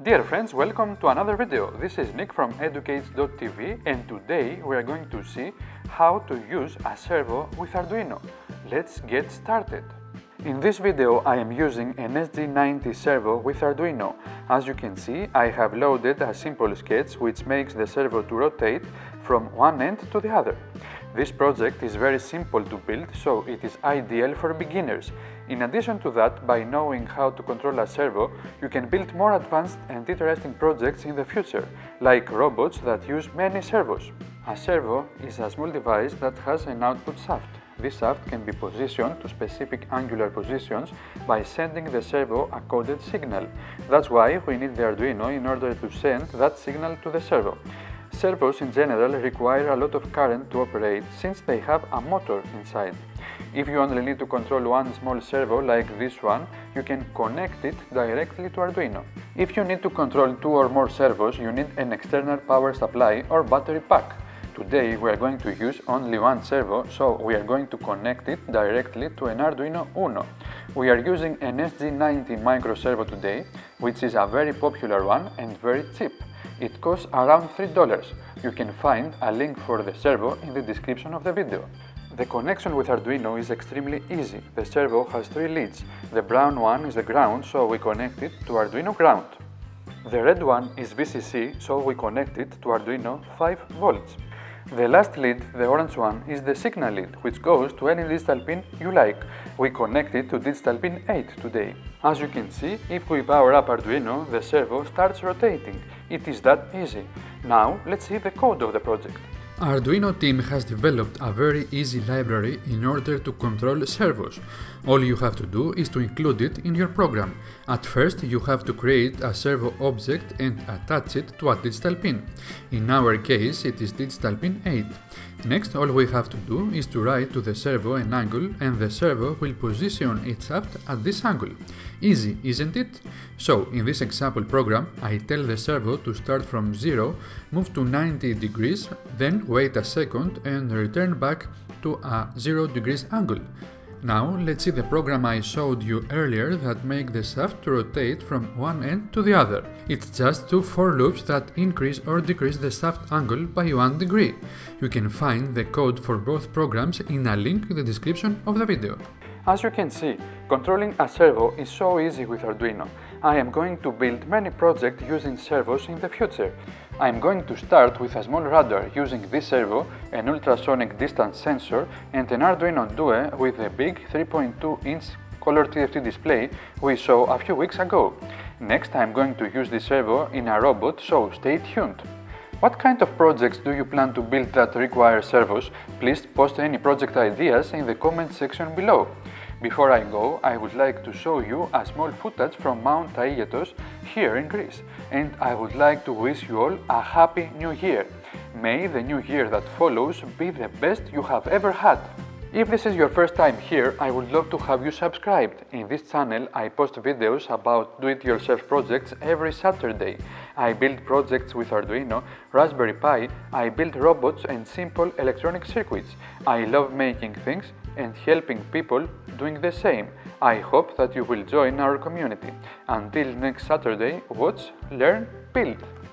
Dear friends, welcome to another video. This is Nick from educates.tv and today we are going to see how to use a servo with Arduino. Let's get started. In this video I am using an SG90 servo with Arduino. As you can see, I have loaded a simple sketch which makes the servo to rotate from one end to the other. This project is very simple to build, so it is ideal for beginners. In addition to that, by knowing how to control a servo, you can build more advanced and interesting projects in the future, like robots that use many servos. A servo is a small device that has an output shaft. This shaft can be positioned to specific angular positions by sending the servo a coded signal. That's why we need the Arduino in order to send that signal to the servo. Servos in general require a lot of current to operate since they have a motor inside. If you only need to control one small servo like this one, you can connect it directly to Arduino. If you need to control two or more servos, you need an external power supply or battery pack. Today we are going to use only one servo, so we are going to connect it directly to an Arduino Uno. We are using an SG90 micro servo today, which is a very popular one and very cheap. It costs around $3. You can find a link for the servo in the description of the video. The connection with Arduino is extremely easy. The servo has three leads. The brown one is the ground, so we connect it to Arduino ground. The red one is VCC, so we connect it to Arduino 5 volts. The last lead, the orange one, is the signal lead, which goes to any digital pin you like. We connect it to digital pin 8 today. As you can see, if we power up Arduino, the servo starts rotating. It is that easy. Now, let's see the code of the project. Arduino team has developed a very easy library in order to control servos. All you have to do is to include it in your program. At first, you have to create a servo object and attach it to a digital pin. In our case, it is digital pin 8. Next, all we have to do is to write to the servo an angle and the servo will position its shaft at this angle. Easy, isn't it? So, in this example program, I tell the servo to start from 0, move to 90 degrees, then wait a second and return back to a 0 degrees angle. Now let's see the program I showed you earlier that make the shaft to rotate from one end to the other. It's just two for loops that increase or decrease the shaft angle by 1 degree. You can find the code for both programs in a link in the description of the video. As you can see, controlling a servo is so easy with Arduino. I am going to build many projects using servos in the future. I am going to start with a small radar using this servo, an ultrasonic distance sensor and an Arduino Due with the big 3.2-inch color TFT display we saw a few weeks ago. Next I am going to use this servo in a robot, so stay tuned. What kind of projects do you plan to build that require servos? Please post any project ideas in the comment section below. Before I go, I would like to show you a small footage from Mount Aietos here in Greece. And I would like to wish you all a happy new year. May the new year that follows be the best you have ever had. If this is your first time here, I would love to have you subscribed. In this channel, I post videos about do-it-yourself projects every Saturday. I build projects with Arduino, Raspberry Pi, I build robots and simple electronic circuits. I love making things and helping people doing the same. I hope that you will join our community. Until next Saturday, watch, learn, build!